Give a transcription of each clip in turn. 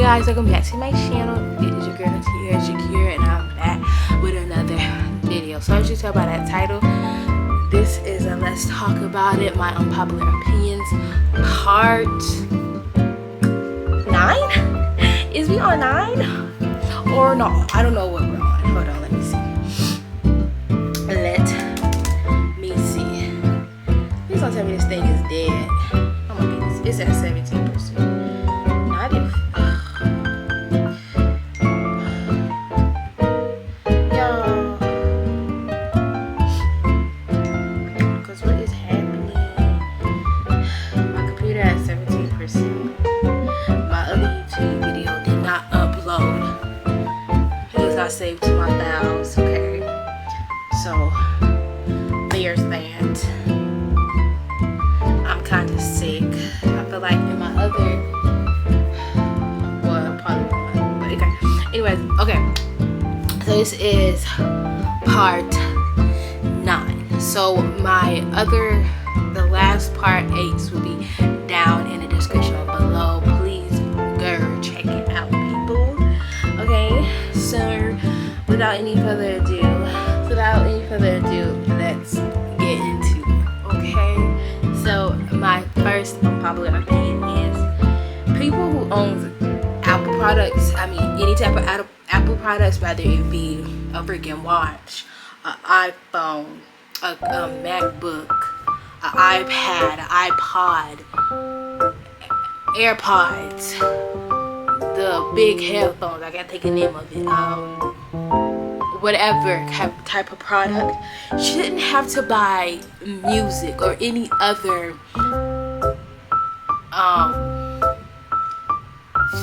guys, welcome back to my channel. It is your girl Tiiara, and I'm back with another video. So as you tell by that title, this is a let's talk about it, my unpopular opinions part 9. Is we on 9 or no? I don't know what we're on. Hold on, let me see. Please don't tell me this thing is dead. Oh my goodness, it's at 17%. Not even. Y'all, because what is happening? My computer at 17%. My other YouTube video did not upload. It was not saved to my files. Okay, so there's that. I'm kind of sick. I feel like in my other, well, probably not, but okay. Anyways, okay. So this is part 9. So the last part 8 will be down in the description below. Please go check it out, people. Okay. So without any further ado, let's get into it. Okay. So my first unpopular opinion is people who own Apple products, I mean any type of Apple products, whether it be a freaking watch, an iPhone, a MacBook, an iPad, an iPod, AirPods, the big headphones, I gotta take the name of it, whatever type of product, shouldn't have to buy music or any other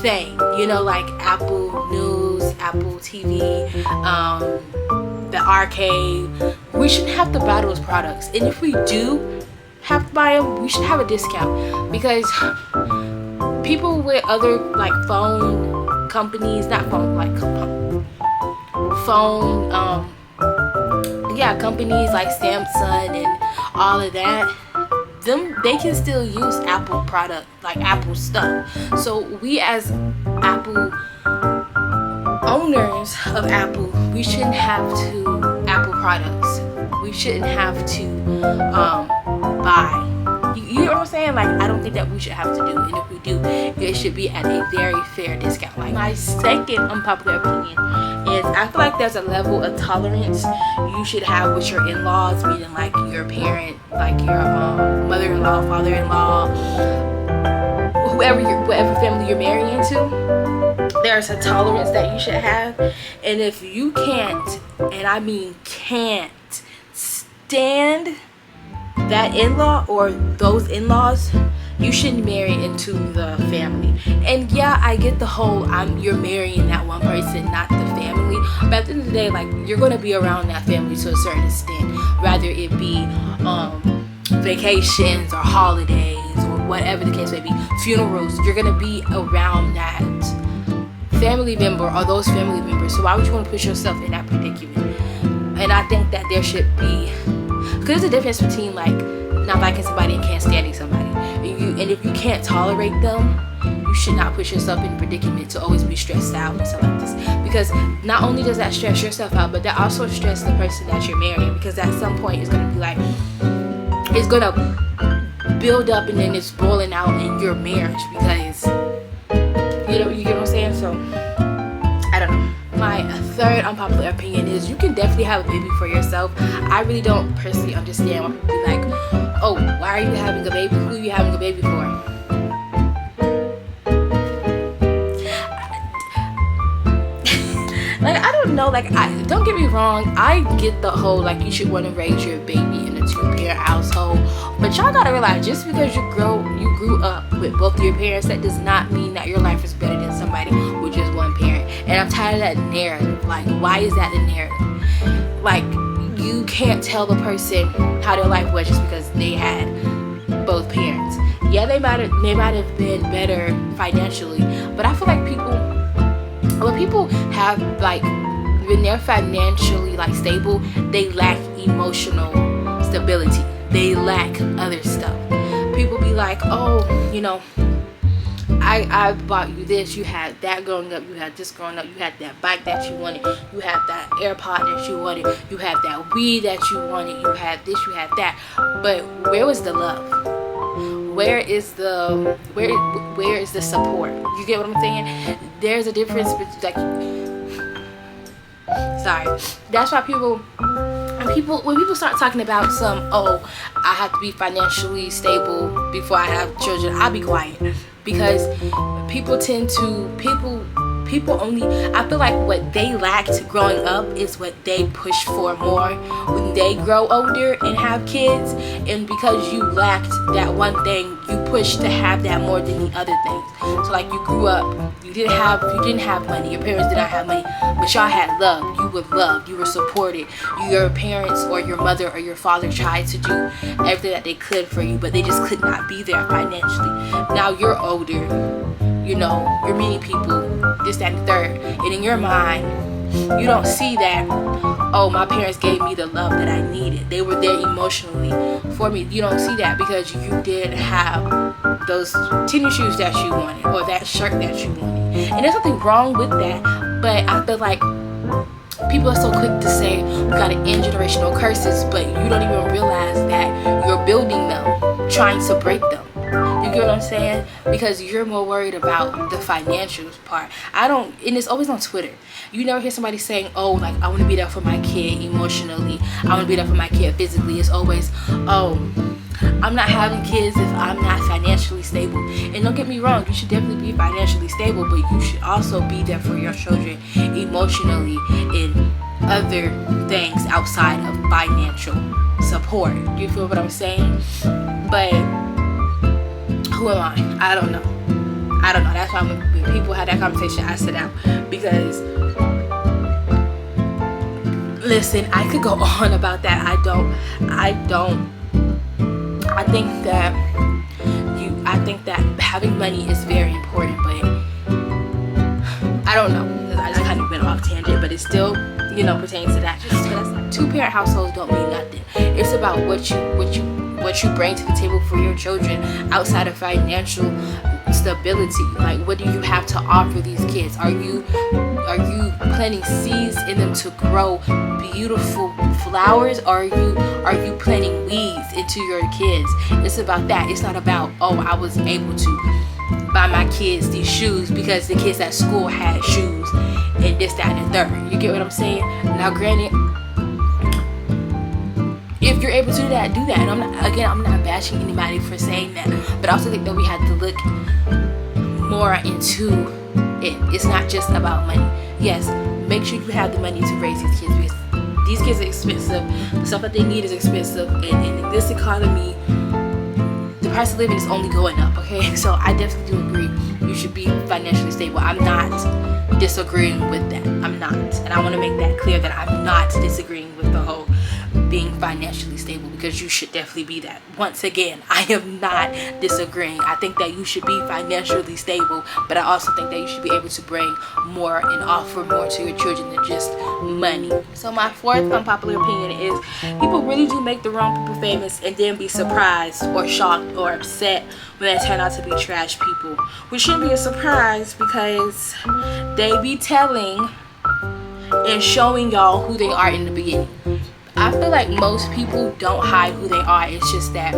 thing, you know, like Apple News, Apple TV, the arcade. We shouldn't have to buy those products, and if we do have to buy them, we should have a discount, because people with other like phone companies, not phone, like phone companies like Samsung and all of that, they can still use Apple product, like Apple stuff. So we as Apple owners of Apple, we shouldn't have to Apple products. We shouldn't have to buy. You know what I'm saying? Like, I don't think that we should have to do, and if we do, it should be at a very fair discount. Like, my second unpopular opinion is I feel like there's a level of tolerance you should have with your in-laws, meaning like your parent, like your mother-in-law, father-in-law, whatever family you're marrying into. There's a tolerance that you should have, and if you can't, and I mean can't, stand that in-law or those in-laws, you shouldn't marry into the family. And yeah, I get the whole you're marrying that one person, not the family, but at the end of the day, like, you're going to be around that family to a certain extent, whether it be vacations or holidays or whatever the case may be, funerals. You're going to be around that family member or those family members, so why would you want to put yourself in that predicament? And I think that there should be, because there's a difference between like not liking somebody and can't standing somebody. And if you can't tolerate them, you should not put yourself in a predicament to always be stressed out and stuff like this. Because not only does that stress yourself out, but that also stress the person that you're marrying. Because at some point it's gonna be like, it's gonna build up and then it's boiling out in your marriage, because you get what I'm saying. So I don't know. My third unpopular opinion is you can definitely have a baby for yourself. I really don't personally understand why people be like, oh, why are you having a baby? Who are you having a baby for? Like, I don't know, like, don't get me wrong, I get the whole, like, you should want to raise your baby in a 2-parent household, but y'all gotta realize, just because you grew up with both of your parents, that does not mean that your life is better than somebody with just one parent. And I'm tired of that narrative. Like, why is that the narrative? Like, you can't tell the person how their life was just because they had both parents. Yeah, they might have been better financially, but I feel like when people have, like, when they're financially like stable, they lack emotional stability. They lack other stuff. People be like, oh, you know, I bought you this, you had that growing up, you had this growing up, you had that bike that you wanted, you had that AirPod that you wanted, you had that weed that you wanted, you had this, you had that. But where was the love? Where is the support? You get what I'm saying? There's a difference between, like, sorry. That's why when people start talking about I have to be financially stable before I have children, I'll be quiet. Because people only, I feel like what they lacked growing up is what they push for more when they grow older and have kids. And because you lacked that one thing, you push to have that more than the other things. So like, you grew up, you didn't have money, your parents did not have money, but y'all had love. You were loved, you were supported. Your parents or your mother or your father tried to do everything that they could for you, but they just could not be there financially. Now you're older, you know, you're meeting people, this, that, and the third, and in your mind, you don't see that, oh, my parents gave me the love that I needed. They were there emotionally for me. You don't see that because you did have those tennis shoes that you wanted or that shirt that you wanted. And there's nothing wrong with that, but I feel like people are so quick to say we gotta end generational curses, but you don't even realize that you're building them, trying to break them. You get what I'm saying? Because you're more worried about the financial part. And it's always on Twitter. You never hear somebody saying, oh, like, I want to be there for my kid emotionally, I want to be there for my kid physically. It's always, oh, I'm not having kids if I'm not financially stable. And don't get me wrong, you should definitely be financially stable, but you should also be there for your children emotionally in other things outside of financial support. You feel what I'm saying? But who am I? I don't know. That's why when people have that conversation, I sit out. Because, listen, I could go on about that. I think that having money is very important, but I don't know. I just kind of went off tangent, but it still, pertains to that. Two-parent households don't mean nothing. It's about what you bring to the table for your children outside of financial stability. Like, what do you have to offer these kids? Are you planting seeds in them to grow beautiful flowers, or are you planting weeds into your kids? It's about that. It's not about, oh, I was able to buy my kids these shoes because the kids at school had shoes and this, that, and the third. You get what I'm saying? Now, granted, if you're able to do that, do that. And I'm not bashing anybody for saying that, but I also think that we have to look more into it. It's not just about money. Yes, make sure you have the money to raise these kids, because these kids are expensive. The stuff that they need is expensive, and in this economy, the price of living is only going up. Okay, so I definitely do agree you should be financially stable. I'm not disagreeing with that. I'm not, and I want to make that clear that I'm not disagreeing with the whole being financially stable, because you should definitely be that. Once again, I am not disagreeing. I think that you should be financially stable, but I also think that you should be able to bring more and offer more to your children than just money. So my fourth unpopular opinion is people really do make the wrong people famous and then be surprised or shocked or upset when they turn out to be trash people, which shouldn't be a surprise because they be telling and showing y'all who they are in the beginning. I feel like most people don't hide who they are. It's just that,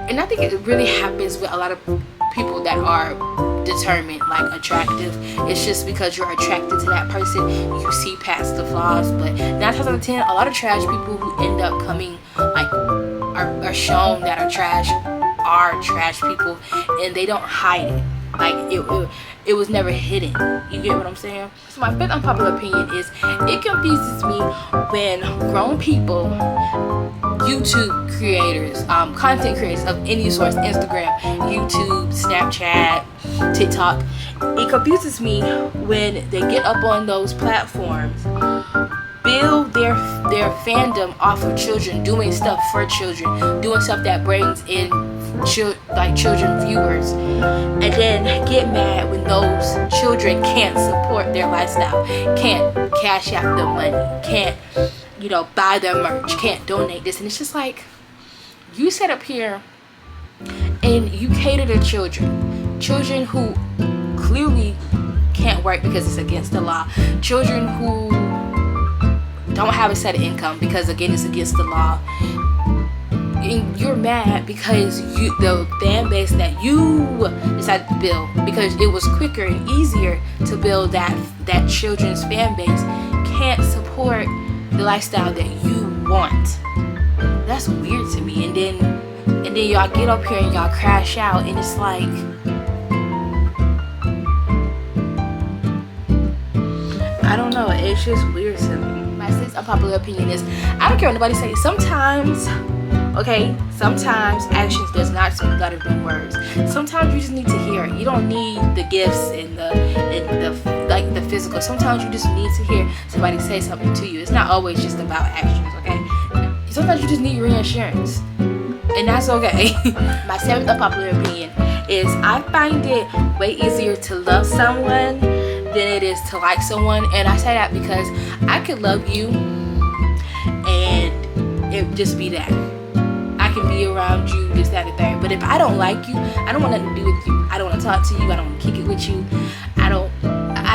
and I think it really happens with a lot of people that are determined, like attractive. It's just because you're attracted to that person, you see past the flaws. But 9 times out of 10, a lot of trash people who end up coming, like, are shown that are trash people, and they don't hide it. Like, it was never hidden. You get what I'm saying? So my fifth unpopular opinion is it confuses me when grown people, YouTube creators, content creators of any source, Instagram, YouTube, Snapchat, TikTok, it confuses me when they get up on those platforms, build their fandom off of children, doing stuff for children, doing stuff that brings in children viewers, and then get mad when those children can't support their lifestyle, can't cash out the money, can't buy their merch, can't donate this. And it's just like, you sit up here and you cater to children, children who clearly can't work because it's against the law, children who don't have a set of income because again it's against the law, and you're mad because the fan base that you decided to build, because it was quicker and easier to build that children's fan base, can't support the lifestyle that you want. That's weird to me. And then y'all get up here and y'all crash out, and it's like, I don't know, it's just weird to me. My sixth unpopular opinion is, I don't care what nobody says. Sometimes actions does not speak louder than words. Sometimes you just need to hear it. You don't need the gifts and the physical. Sometimes you just need to hear somebody say something to you. It's not always just about actions, okay? Sometimes you just need reassurance, and that's okay. My seventh unpopular opinion is, I find it way easier to love someone than it is to like someone. And I say that because I could love you and it just be that. I can be around you, this, that, and the third. But if I don't like you, I don't want nothing to do with you. I don't want to talk to you. I don't want to kick it with you. I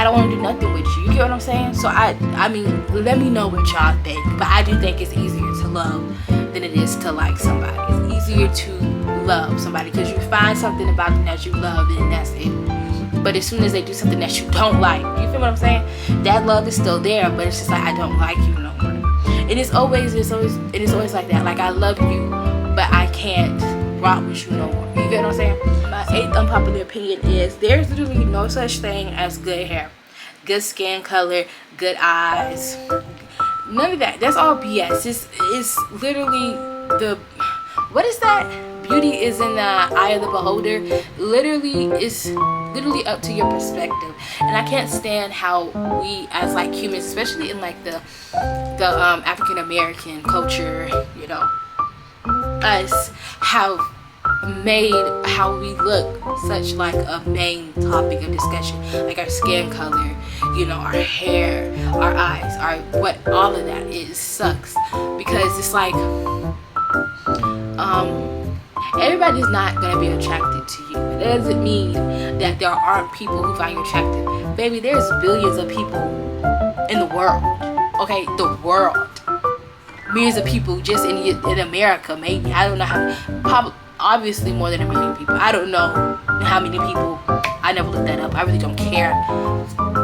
don't want to do nothing with you. You get what I'm saying? So I mean, let me know what y'all think. But I do think it's easier to love than it is to like somebody. It's easier to love somebody because you find something about them that you love, and that's it. But as soon as they do something that you don't like, you feel what I'm saying? That love is still there, but it's just like, I don't like you no more. And it's always like that. Like, I love you, but I can't rock with you no more. You get what I'm saying? My eighth unpopular opinion is, there's literally no such thing as good hair, good skin color, good eyes. None of that. That's all BS. It's literally what is that? Beauty is in the eye of the beholder. It's literally up to your perspective. And I can't stand how we as like humans, especially in like the African American culture, you know, us have made how we look such like a main topic of discussion. Like our skin color, you know, our hair, our eyes, all of that. It sucks because it's like everybody's not gonna be attracted to you. It doesn't mean that there aren't people who find you attractive. Baby, there's billions of people in the world. Okay, the world. Millions of people just in America, maybe. I don't know how. Probably, obviously more than 1 million people. I don't know how many people. I never looked that up. I really don't care.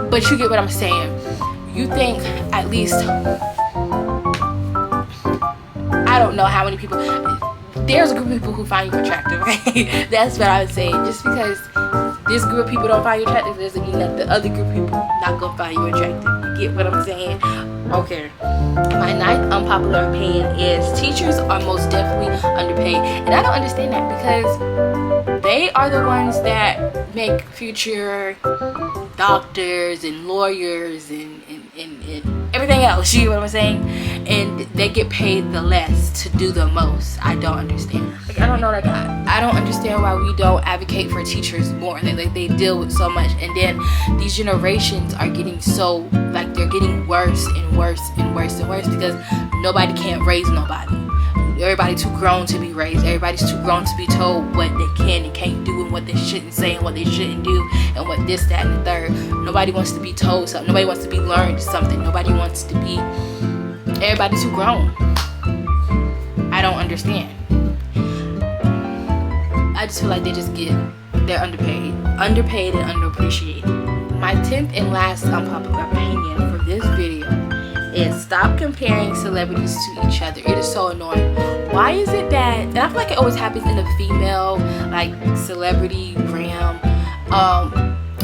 But you get what I'm saying. You think at least, I don't know how many people. There's a group of people who find you attractive, okay? That's what I would say. Just because this group of people don't find you attractive doesn't mean that the other group of people not gonna find you attractive. You get what I'm saying? Okay. My ninth unpopular opinion is, teachers are most definitely underpaid. And I don't understand that because they are the ones that make future doctors and lawyers and everything else, you know what I'm saying? And they get paid the less to do the most. I don't understand. Like, I don't know, like I don't understand why we don't advocate for teachers more. They deal with so much, and then these generations are getting so, like, they're getting worse and worse and worse and worse because nobody can't raise nobody. Everybody's too grown to be raised. Everybody's too grown to be told what they can and can't do, and what they shouldn't say and what they shouldn't do, and what this, that, and the third. Nobody wants to be told something. Nobody wants to be learned something. Nobody wants to be. Everybody's too grown. I don't understand. I just feel like they're underpaid and underappreciated. My 10th and last unpopular opinion for this video is, stop comparing celebrities to each other. It is so annoying. Why is it that, and I feel like it always happens in the female, like, celebrity realm,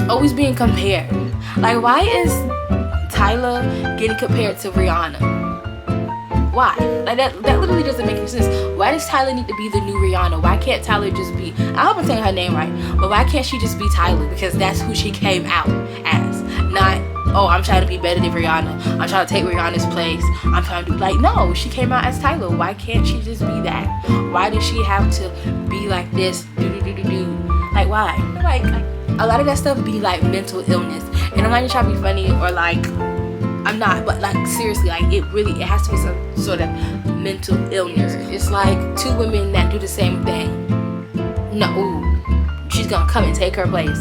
always being compared. Like, why is Tyler getting compared to Rihanna? Why? Like, that literally doesn't make any sense. Why does Tyler need to be the new Rihanna? Why can't Tyler just be, I hope I'm saying her name right, but why can't she just be Tyler? Because that's who she came out as. Not, oh, I'm trying to be better than Rihanna. I'm trying to take Rihanna's place. I'm trying to do, like, no, she came out as Tyler. Why can't she just be that? Why does she have to be like this? Like, why? Like, a lot of that stuff be like mental illness. And I'm not even trying to be funny or like, I'm not, but like, seriously, like, it has to be some sort of mental illness. It's like two women that do the same thing. No, she's gonna come and take her place.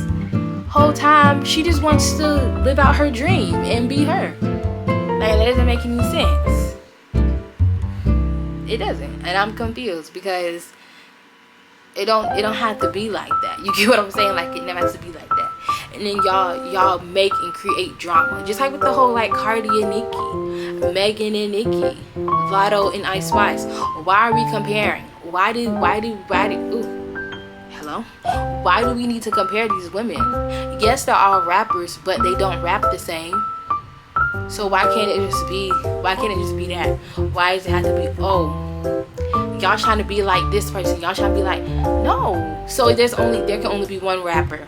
Whole time she just wants to live out her dream and be her. Like, that doesn't make any sense. It doesn't, and I'm confused because it don't have to be like that. You get what I'm saying? Like, it never has to be like that. And then y'all make and create drama, just like with the whole like Cardi and Nicki, Megan and Nicki, Vado and Ice Spice. Why are we comparing? Why do we need to compare these women? Yes, they're all rappers, but they don't rap the same. So why can't it just be that? Why does it have to be, oh, y'all trying to be like this person, y'all trying to be like, no. So there can only be one rapper,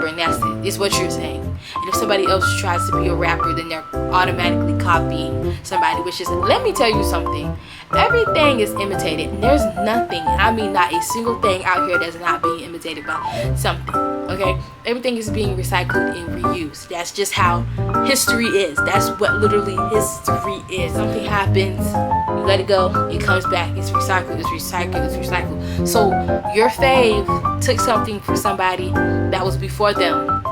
and that's it. It's what you're saying. And if somebody else tries to be a rapper, then they're automatically copying somebody, which is, let me tell you something, everything is imitated. And there's nothing, and I mean not a single thing out here that's not being imitated by something. Okay, everything is being recycled and reused. That's just how history is. That's what literally history is. Something happens, you let it go, it comes back, it's recycled, it's recycled, it's recycled. So your fave took something from somebody that was before them,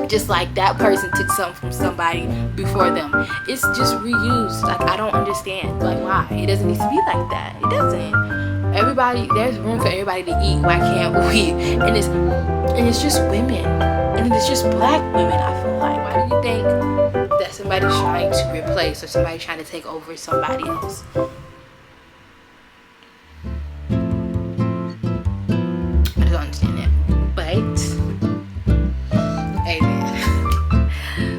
just like that person took something from somebody before them. It's just reused. Like, I don't understand, like, why it doesn't need to be like that. It doesn't. Everybody, there's room for everybody to eat. Why can't we? And it's just women, and it's just black women. I feel like, why do you think that somebody's trying to replace or somebody's trying to take over somebody else? I don't understand that. But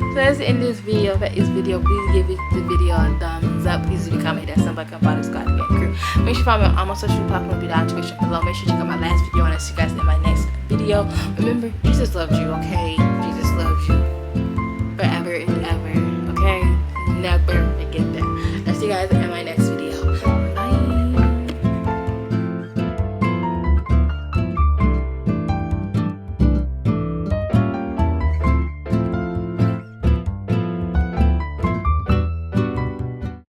so let's end this video. Please give the video a thumbs up. Please leave a comment that somebody can follow Scott and crew. Make sure you follow me on my social platforms down in the description below. Make sure you check out my last video, and I'll see you guys in my next video. Remember, Jesus loves you, okay?